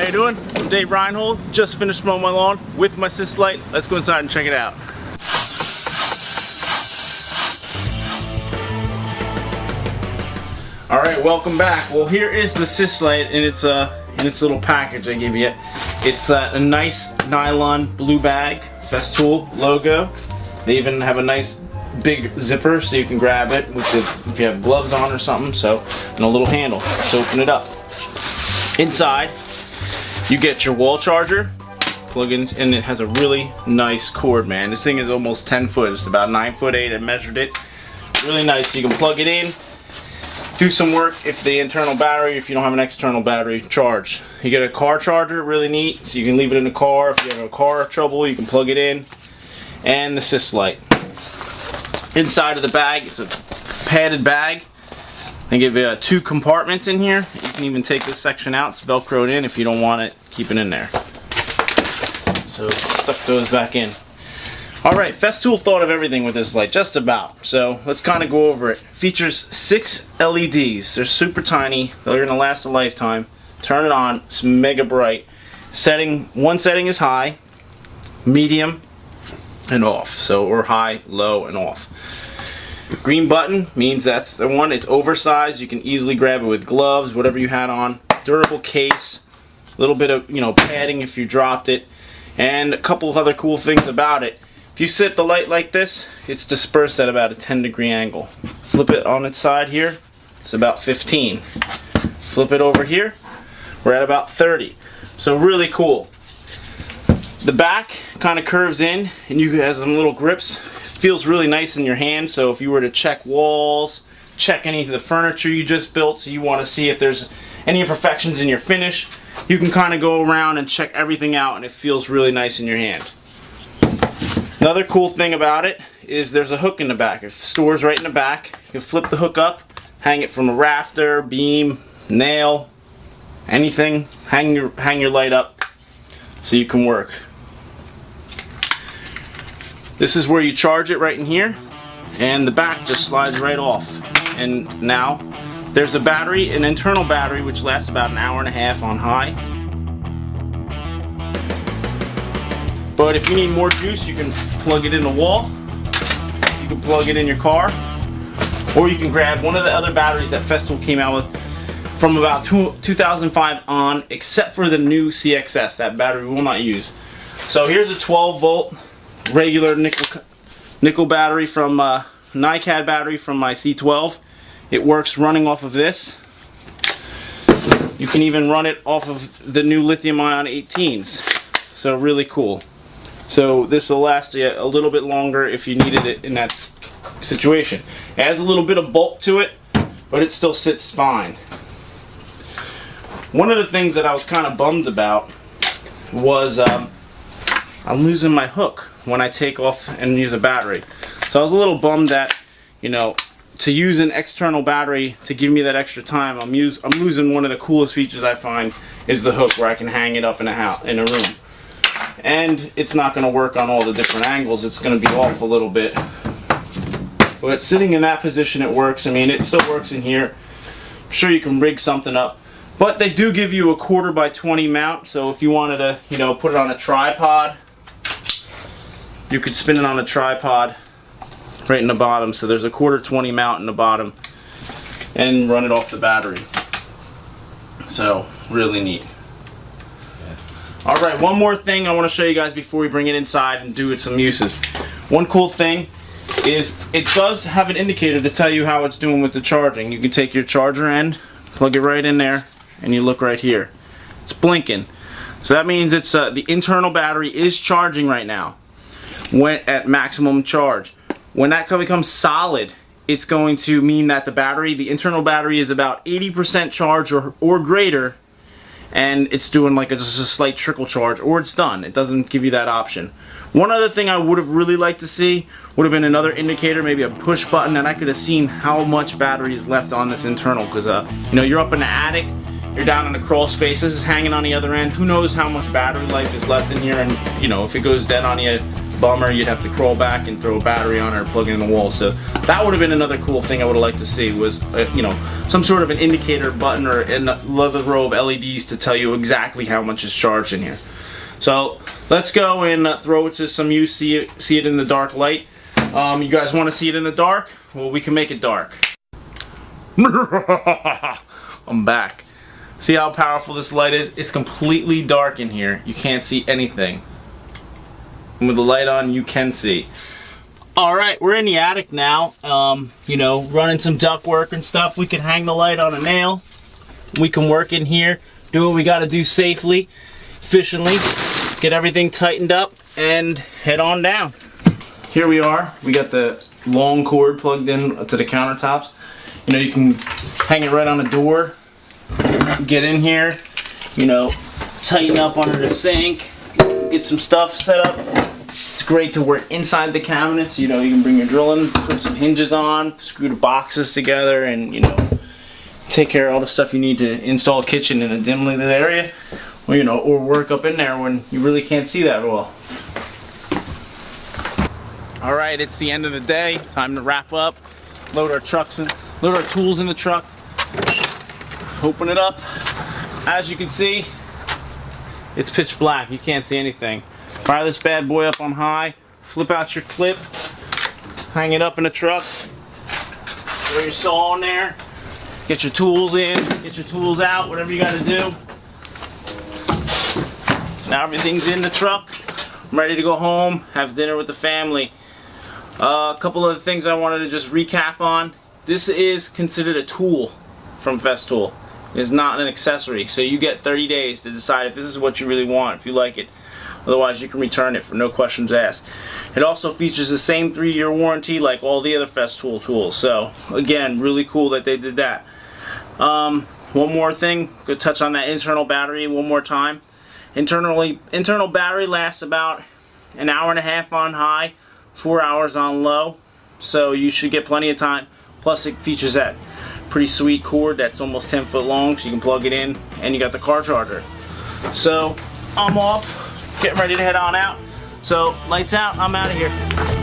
you doing? I'm Dave Reinhold. Just finished mowing my lawn with my Syslite. Let's go inside and check it out. All right, welcome back. Well, here is the Syslite in its little package I gave you. It's a nice nylon blue bag, Festool logo. They even have a nice big zipper so you can grab it with if you have gloves on or something. So, and a little handle to open it up. Inside, you get your wall charger, plug in, and it has a really nice cord, man. This thing is almost 10 foot. It's about 9'8". I measured it. Really nice. You can plug it in, do some work if the internal battery, if you don't have an external battery, charge. You get a car charger, really neat, so you can leave it in the car. If you have a car trouble, you can plug it in. And the Syslite. Inside of the bag, it's a padded bag. They give you 2 compartments in here. You can even take this section out. It's velcroed in. If you don't want it, keep it in there. So stuck those back in. Alright, Festool thought of everything with this light, just about. So let's kind of go over it. Features 6 LEDs. They're super tiny. They're going to last a lifetime. Turn it on. It's mega bright. One setting is high, medium, and off. So, or high, low, and off. Green button means that's the one. It's oversized. You can easily grab it with gloves, whatever you had on. Durable case. A little bit of, padding if you dropped it. And a couple of other cool things about it. If you set the light like this, it's dispersed at about a 10-degree angle. Flip it on its side here, it's about 15. Flip it over here, we're at about 30. So really cool. The back kind of curves in, and you have some little grips. Feels really nice in your hand, so if you were to check walls, check any of the furniture you just built, so you want to see if there's any imperfections in your finish, you can kind of go around and check everything out, and it feels really nice in your hand. Another cool thing about it is there's a hook in the back. It stores right in the back. You can flip the hook up, hang it from a rafter, beam, nail, anything. Hang your light up so you can work. This is where you charge it right in here, and the back just slides right off. And now there's a battery, an internal battery, which lasts about an hour and a half on high. But if you need more juice, you can plug it in the wall. You can plug it in your car, or you can grab one of the other batteries that Festool came out with from about 2005 on, except for the new CXS. That battery we will not use. So here's a 12-volt regular nickel battery from NiCad battery from my C12. It works running off of this. You can even run it off of the new lithium-ion 18s. So really cool. So this will last you a little bit longer if you needed it in that situation. It adds a little bit of bulk to it, but it still sits fine. One of the things that I was kind of bummed about was I'm losing my hook when I take off and use a battery. So I was a little bummed that, to use an external battery to give me that extra time, I'm losing one of the coolest features I find is the hook, where I can hang it up in a room. And it's not going to work on all the different angles. It's going to be off a little bit. But sitting in that position, it works. I mean, it still works in here. I'm sure you can rig something up. But they do give you a 1/4x20 mount. So if you wanted to, put it on a tripod, you could spin it on a tripod right in the bottom. So there's a 1/4x20 mount in the bottom, and run it off the battery. So really neat. Alright, one more thing I want to show you guys before we bring it inside and do some uses. One cool thing is it does have an indicator to tell you how it's doing with the charging. You can take your charger end, plug it right in there, and you look right here. It's blinking. So that means it's the internal battery is charging right now at maximum charge. When that becomes solid, it's going to mean that the internal battery is about 80% charge or greater, and it's doing just a slight trickle charge, or it's done. It doesn't give you that option. One other thing I would have really liked to see would have been another indicator, maybe a push button, and I could have seen how much battery is left on this internal, because you're up in the attic, you're down in the crawl space, this is hanging on the other end. Who knows how much battery life is left in here, and if it goes dead on you, bummer. You'd have to crawl back and throw a battery on it or plug it in the wall. So that would have been another cool thing I would have liked to see, was you know, some sort of an indicator button or another row of LEDs to tell you exactly how much is charged in here. So let's go and throw it to some use, see it in the dark light. You guys want to see it in the dark? Well, we can make it dark. I'm back. See how powerful this light is? It's completely dark in here. You can't see anything. And with the light on, you can see. Alright, we're in the attic now. You know, running some duct work and stuff. We can hang the light on a nail. We can work in here, do what we gotta do safely, efficiently, get everything tightened up, and head on down. Here we are. We got the long cord plugged in to the countertops. You know, you can hang it right on the door. Get in here, you know, tighten up under the sink, get some stuff set up. It's great to work inside the cabinets. You know, you can bring your drill in, put some hinges on, screw the boxes together, and you know, take care of all the stuff you need to install a kitchen in a dimly lit area, or you know, or work up in there when you really can't see that well. All right, it's the end of the day. Time to wrap up. Load our tools in the truck. Open it up. As you can see, it's pitch black. You can't see anything. Fire this bad boy up on high. Flip out your clip. Hang it up in the truck. Throw your saw on there. Get your tools in. Get your tools out. Whatever you got to do. Now everything's in the truck. I'm ready to go home. Have dinner with the family. A couple of things I wanted to just recap on. This is considered a tool from Festool. It is not an accessory, so you get 30 days to decide if this is what you really want, if you like it. Otherwise, you can return it for no questions asked. It also features the same 3-year warranty like all the other Festool tools. So, again, really cool that they did that. One more thing, go touch on that internal battery one more time. Internal battery lasts about an hour and a half on high, 4 hours on low. So you should get plenty of time. Plus, it features that pretty sweet cord that's almost 10 foot long, so you can plug it in, and you got the car charger. So I'm off, getting ready to head on out. So lights out, I'm out of here.